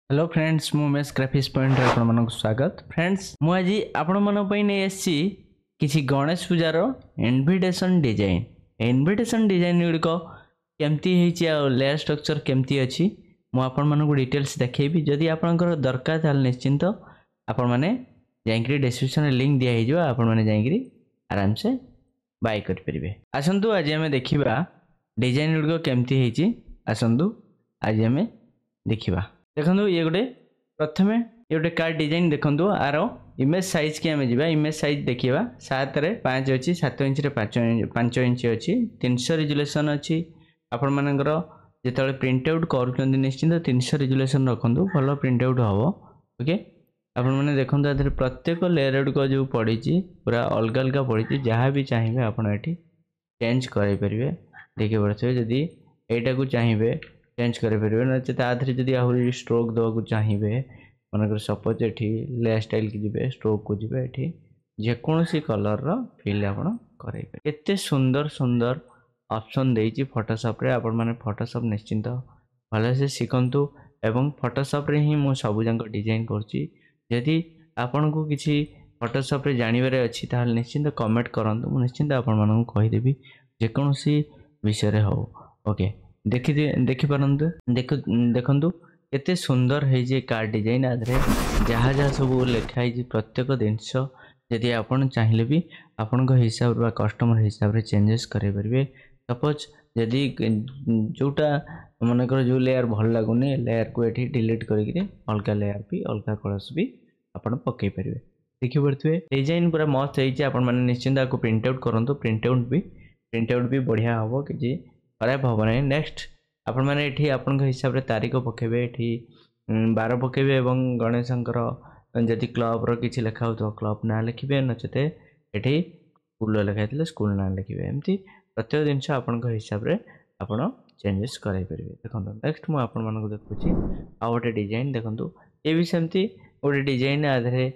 Hello friends मु Umesh graphics point आपण मानक स्वागत फ्रेंड्स मु आज आपण मन पई नै एससी किछि गणेश पूजार इनविटेशन डिजाइन गुड़िक केमती हेछि आ लेयर स्ट्रक्चर केमती अछि मु आपण मानक डिटेल्स देखैबी जदि आपनकर दरकार ताल निश्चिंत आपण माने जाइकरी डिस्क्रिप्शन लिंक दिया हिजो आपण माने जाइकरी आराम से बाय कर परिबे। आसंतु आज हमें देखिबा डिजाइन गुड़िक केमती हेछि। आसंतु आज हमें देखिबा देखो ये गोटे प्रथमे ये गोटे कार्ड डिजाइन देखो आर इमेज साइज की आम जा इमेज साइज देखा 7 रे 5 अच्छी 7 इंच 5 इंच अच्छी 300 रिजोल्यूशन अच्छी आपण मानकर जो प्रिंट आउट कर निश्चिंत 300 रिजोल्यूशन रखु भल प्रिंट आउट हम ओके आपण मैंने देखो प्रत्येक लेयर गुड़िक जो पड़ी पूरा अलग अलग पड़ी जहाँ भी चाहिए आपड़ ये चेंज करें देखिए पड़े जदि यहाँ को चाहिए चेंज करें नचेत जदि आहरी स्ट्रोक देवा चाहिए मनकर सपोज ये लेयर स्टाइल की जी स्ट्रोक को जी ये जेकोसी कलर फिल आप करें सुंदर सुंदर ऑप्शन देती फोटोशॉप रे आपण माने फोटोशॉप निश्चिंत भल से शिखु एवं फोटोशॉप रे ही मु सब जाक डिजाइन करछि। यदि आपन को किसी फोटोशॉप रे जानिबार अछि ताल निश्चिंत कमेंट करंतु मु निश्चिंत आपण मानू कहिदेबी जेकोसी विषय रे हो ओके देखि पारंतु देखंतु केते सुंदर है जे कार्ड डिजाइन आधरे जहाँ जहाँ सब लिखाई प्रत्येक जिनस यदि आपन चाहिए भी आपण हिसाब रे कस्टमर हिसाब रे चेंजेस करे परिबे। सपोज यदि जोटा मनकर जो लेयर भल लगुनि लेयर को एठी डिलीट करके अलग लेयर भी अलग कलर्स भी आपण पकई परिबे। देखि पड़थुए डिजाइन पूरा मस्त है आपण माने निश्चिंत को प्रिंट आउट करंतु प्रिंट आउट भी बढ़िया हबो कि खराब हम ना। नेक्स्ट आपण मैंने ये आपण हिसाब से तारीख पकेबे ये 12 पकेबे एवं गणेशंकर जदि क्लब रो किछि लिखा हो क्लब ना लिखिबे नचते ये स्कूल लिखाई स्कूल ना लिखिबे एमती प्रत्येक जिनस आपण हिसाब से आपण चेंजेस कराई परिबे। देखो नेक्स्ट मु आपण मानको देखुची आ गोटे डिजाइन देखंतु ये भी सेमती गोटे डिजाइन आधरे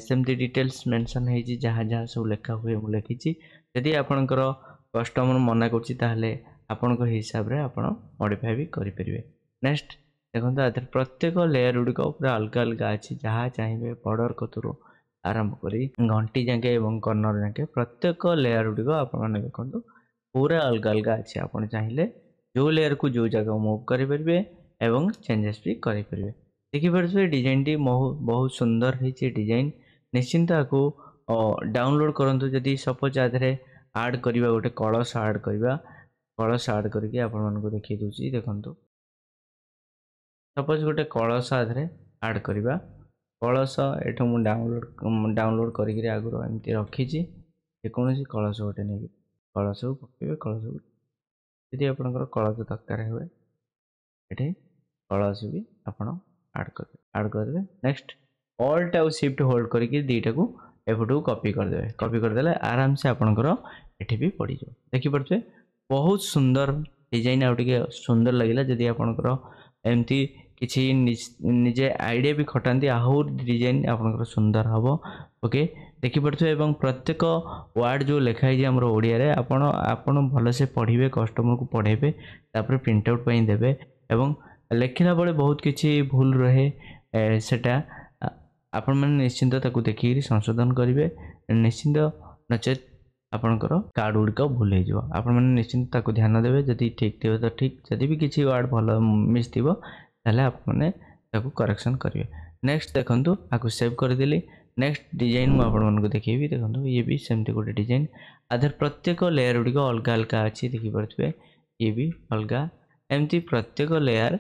सेमती डिटेल्स मेंशन है जहाँ जहाँ सब लिखा हुए मु लिखिची यदि आपणकर कस्टमर मना करछि ताहले आपण हिसाब से आप मॉडिफाई भी करें। नेक्स्ट देखो आधर प्रत्येक लेयर गुड़िक पूरा अलग अलग अच्छी जहाँ चाहिए बॉर्डर कतुर आरंभ करी घंटी जाके और कर्नर जाके प्रत्येक लेयर गुड़िक आपने देखो पूरा अलग अलग अच्छी आप चाहिए जो लेयर को जो जगह मूव करेंगे एवं चेंजेस भी करेंगे। देखिए डिजाइन टी बहुत सुंदर है डिजाइन निश्चिंत आपको डाउनलोड करूँ जदि सपोज आधे आड करवा गोटे कलश आड करवा कलश आड करके आपण देखिए दूसरी देखो सपोज गोटे कलश आधे आड करवा कलश एठू मु डाउनलोड करके आगुरी एमती रखी जेकोसी कलश गोटे नहीं कलश को पकेबे कलश यदि आपंकर कलश दरकार हुए ये कलश भी आप आड करदे। नेक्स्ट ऑल्ट आउ शिफ्ट होल्ड करके दीटा को एपटू कॉपी करदे आराम से आपंकर ये भी पड़ जाए। देखी पड़े बहुत सुंदर डिजाइन आउ टे सुंदर लगे जदि आपंकर एमती किसी निजे आइडिया भी खटाती आहू डिजाइन आपंकर सुंदर हम ओके देखी पड़े एवं प्रत्येक वर्ड जो लिखाई आम ओडिया रे आपण भल से पढ़े कस्टमर को पढ़ेबे तापर प्रिंट आउट देवे एवं लिखला बेले बहुत किसी भूल रहे सेटा आपण मैंने निश्चिंत देखिए संशोधन करेंगे निश्चिंत नचेत आपणकर कार्ड गुड़िक भूल हो आपण मैंने निश्चिंत ध्यान देवे जदि ठीक थी तो ठीक जदि भी किसी वर्ड भल मिस थी आपने करेक्शन करेंगे। नेक्स्ट देखो आपको सेव करदेली। नेक्स्ट डिजाइन मुझे देखी देखो ये भी सेमती गोटे डिजाइन आधर प्रत्येक लेयर गुड़िक अलग अलग अच्छी देखी पड़े ये भी अलग एमती प्रत्येक लेयर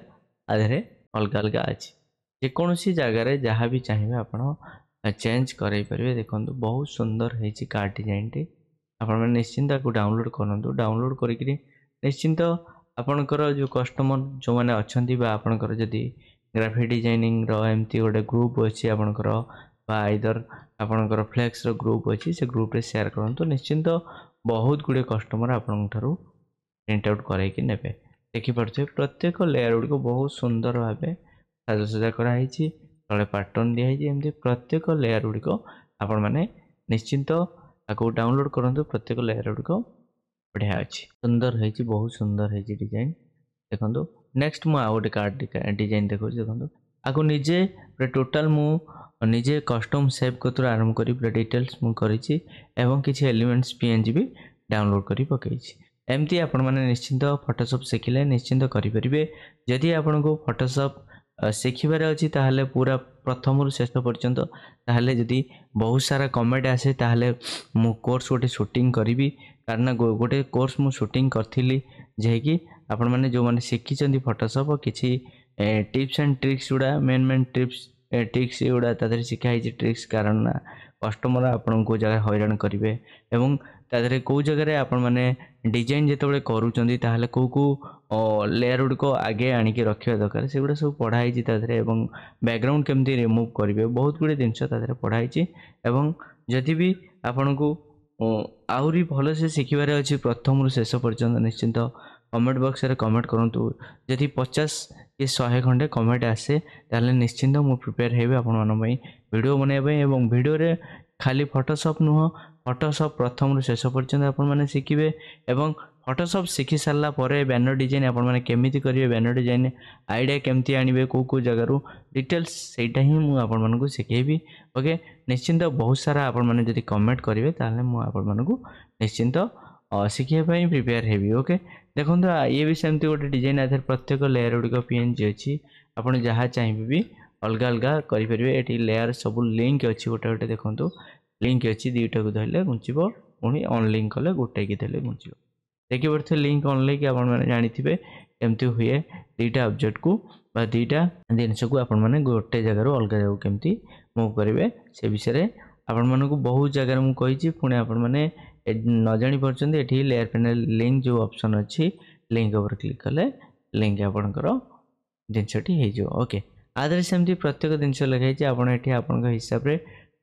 आधे अलग अलग अच्छी जेकोसी जगार जहाँ भी चाहिए आप चेंज करें देखो बहुत सुंदर है कार्ड डिजाइन टी आप निश्चिंत आपको डाउनलोड करूँ डाउनलोड करी निश्चिंत आपणकर जो कस्टमर जो मैंने अच्छा आपणकर जदि ग्राफिक डिजाइनिंग एमती गोटे ग्रुप अच्छी आपणकर आइदर आपणकर फ्लेक्स ग्रुप अच्छी से ग्रुप रे शेयर करूँ निश्चिंत बहुत गुड़े कस्टमर आपन प्रिंट आउट करके ने देखी पड़े प्रत्येक लेयर गुड़िक बहुत सुंदर भाव साजसजा कराई तले पैटर्न दिखाई एमती प्रत्येक लेयर गुड़िक आपण मैंने निश्चिंत आपको डाउनलोड करूँ प्रत्येक लेयर गुड़िक बढ़िया अच्छी सुंदर है बहुत सुंदर है डिजाइन देखो। नेक्स्ट मुझे गोटे कार्ड डिजाइन देखो देखो आको निजे पूरा टोटल मु निजे कस्टम सेव कतुर आरंभ करी पूरा डिटेल्स मु करिछि एवं किछि एलिमेंट्स पीएनजी भी डाउनलोड करी पकईछि। एमती आपण माने निश्चिंत फोटोशॉप शिखिले निश्चिंत करि परिबे। जदि आपनको फोटोशॉप शिखिबार अछि ताहले पूरा प्रथम रु शेष पर्यंत ताहले जदि बहुत सारा कमेंट आसे ताहले मु कोर्स गोटे शूटिंग करी कारण गोटे कोर्स मु शूटिंग करथिली जे कि आपण माने जो माने शिखिचंदी फोटोशॉप किछि टिप्स एंड ट्रिक्स गुड़ा मेन टिप्स ट्रिक्स गुड़ा तादरे शिखाई ट्रिक्स कारण ना कस्टमर आपन को जगह हैरान करेंगे एवं तादरे कौ जगह आपण माने डिजाइन जिते करूँ ताहले कौ कौ लेयर गुड़िक आगे आणिकी रखा दरकार से गुड़ा सब पढ़ाई तादरे एवं बैकग्राउंड केमती रिमूव करेंगे बहुत गुड़े जिनस तादरे पढ़ाई एवं जदि भी आपण को आहरी भल से शिखबार अच्छी प्रथम रु शेष पर्यंत निश्चिंत कमेंट बॉक्स रे कमेंट करूँ जदि 50 कि 100 खंडे कमेंट आसे ताहले निश्चिंत मु प्रिपेयर हेबे आपण मन पई वीडियो बनाइबा एवं वीडियो रे खाली फोटोशॉप नुह फोटोशॉप प्रथम रु शेष पर्यंत आपण माने शिखिबे एवं फोटोशॉप शिखि सारला परे बैनर डिजाइन आपण माने केमिति करिवे बैनर डिजाइन आईडिया केमती आनिबे को जगह रु डिटेल्स सेटा ही मु आपण माने को शिखेबी। ओके निश्चिंत बहुत सारा आपण माने जदि कमेंट करिवे ताहले मु आपण माने को निश्चिंत शिखिया पई प्रिपेयर हेबी। ओके देखो ये भी सेमती गोटे डिजाइन आधार प्रत्येक लेयर गुड़िक पीएनजी अच्छी आपड़ जहाँ चाहिए भी अलग अलग करेंगे। ये लेयर सब लिंक अच्छी गोटे गोटे देखो लिंक अच्छी दुईटा को धरले घुंचब पुणी अनलिंक कले गोटे की धरले घुंचब देखिए पड़े लिंक अनलिंक आपने जानते केमती हुए दुईटा ऑब्जेक्ट को दुईटा जिनस को आपण मैंने गोटे जगार अलग जगह केमती मूव करेंगे से विषय में आपण मानक बहुत जगह मुझे पुणी आपण मैंने न जानी पार्टी ये लेयर पैनल लिंक जो ऑप्शन अच्छी लिंक ऊपर क्लिक कले लिंक आपणकर जिनसटी हो। ओके आदि सेमती प्रत्येक जिनस लिखाई आपन हिसाब से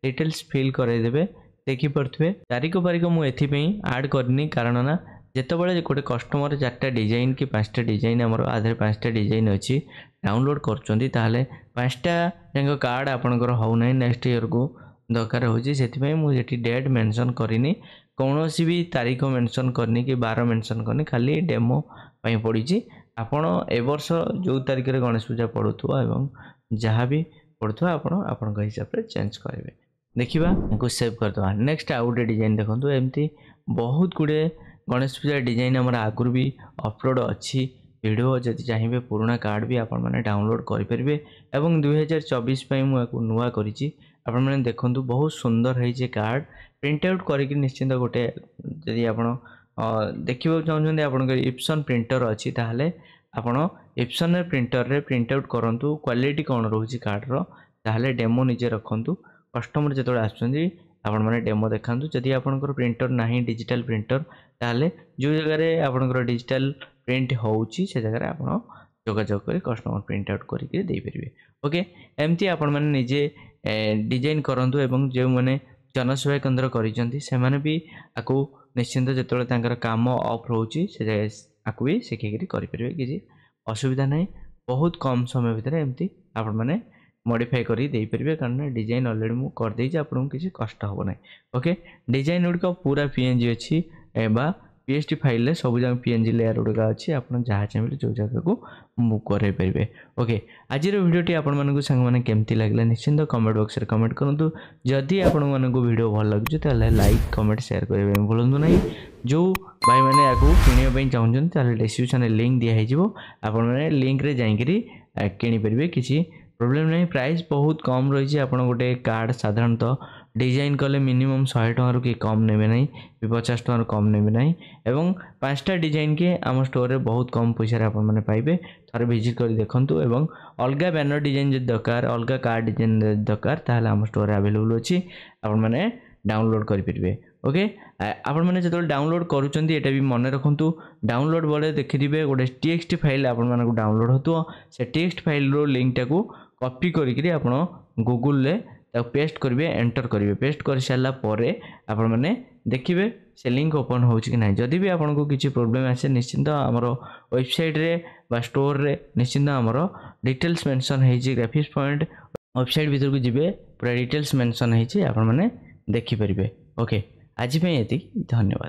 डिटेल्स फिल करदेवे देखिपे तारीख पारिख मुझे आड करनी कारण ना जितेबाला गोटे कस्टमर 4टा डिजाइन कि 5टा डिजाइन आमर आधार 5टा डिजाइन अच्छी डाउनलोड कर 5टा जाक कार्ड आपणकर होना नेक्स्ट ईयर को दरकार होती मुझे डेट मेंशन करनी कौन सी भी तारीख मेंशन करनी कि 12 मेंशन करनी खाली डेमो पड़ी आपण ए वर्ष जो तारीख में गणेश पूजा पड़ुवा एवं जहाँ भी पड़ुवा आपण हिसाब से चेंज करेंगे देखा को सेव करदे। नेक्स्ट आउ गोटे डिजाइन देखो एमती बहुत गुड़े गणेश पूजा डिजाइन आम आगुरी भी अपलोड अच्छी वीडियो जदि चाहिए पुराना कार्ड भी आपण मैंने डाउनलोड करेंगे एवं 2024 मुझे नुआ करी आपण मैंने देखूँ बहुत सुंदर है कार्ड प्रिंट आउट करके निश्चिंत गोटे जदि आप देखा चाहते आप इप्सन प्रिंटर अच्छी ताहले आपण इप्सन प्रिंटर रे प्रिंट आउट करूँ क्वालिटी कौन रोचे कार्डर ताहले डेमो निजे रखु कस्टमर जो आसुँच आपण मैंने डेमो देखा जदि आपंकर प्रिंटर ना डिजिटल प्रिंटर ताहले जो जगह आपंकर डिजिटल प्रिंट होची से जगह आप जोगाजोग कर कस्टमर प्रिंट आउट करके दे पारे। ओके एमती आपण मैंने निजे डिजाइन करूँ एवं जो मैंने जनसेवा केन्द्र कर भी आपको निश्चिंत जो काम ऑफ रोचे से जगह आपको भी शिखिक करेंगे किसी असुविधा नहीं बहुत कम समय भितर एमती आपण मैंने मॉडिफाई करी दे परिबे कारण डिजाइन ऑलरेडी मु कर देछि आपन किसी कष्ट हो ना। ओके डिजाइन गुड़िक पूरा पीएनजी अच्छी एबा पीएसटी फाइल रे सब जगह पीएनजी लेयर गुड़िक अच्छी आपन जहाँ चाहिए जो जगह को मूव करे परिबे। ओके आज वीडियोटी आपण मानकु संग माने केमती लागला निश्चिंत कमेंट बॉक्स रे कमेंट करंतु जदि आपण मानकु वीडियो भल लागुछि ताले लाइक कमेंट शेयर करबे भूलंतु नहीं। जो भाई मैंने याकू किनिया पई चाहुछन ताले डिस्क्रिप्शन रे लिंक दिया हिजिवो आपण माने लिंक रे जाईकरी किनि परिबे किछि प्रॉब्लम नहीं। प्राइस बहुत कम रही है आपड़ गोटे कार्ड साधारणतः डिजाइन कले मिनिमम 100 टकर कि कम नेबे नहीं 50 टकर कम नेबे नहीं एवं 5टा डिजाइन के आम स्टोर रे बहुत कम पैसा आप मैंने पाइबे थोड़े विजिट कर देखंतु एवं अलग बैनर डिजाइन जब दरकार अलग कार्ड डिजाइन दरकार ताहले आम स्टोर अवेलेबल अच्छी आप मैंने डाउनलोड करेंगे। ओके आपण मैंने जो डाउनलोड करुँच ये भी मन रखु डाउनलोड बेले देखिए गोटे टीएक्सटी फाइल आप डाउनलोड हो से टीएक्सटी फाइल रो लिंक टाको कॉपी करी आप गूगल रे पेस्ट करेंगे एंटर करेंगे पेस्ट कर सारा आपण मैंने देखिए से लिंक ओपन हो कि ना जदि भी आपको किसी प्रोब्लेम आसे निश्चिंत आमर वेबसाइट रे बा स्टोर रे निश्चिंत आमर डिटेल्स मेंशन है ग्राफिक्स पॉइंट वेबसाइट भीतर को जीवे पूरा डिटेल्स मेंशन है आप मैंने देखिपारे। ओके आज ये धन्यवाद।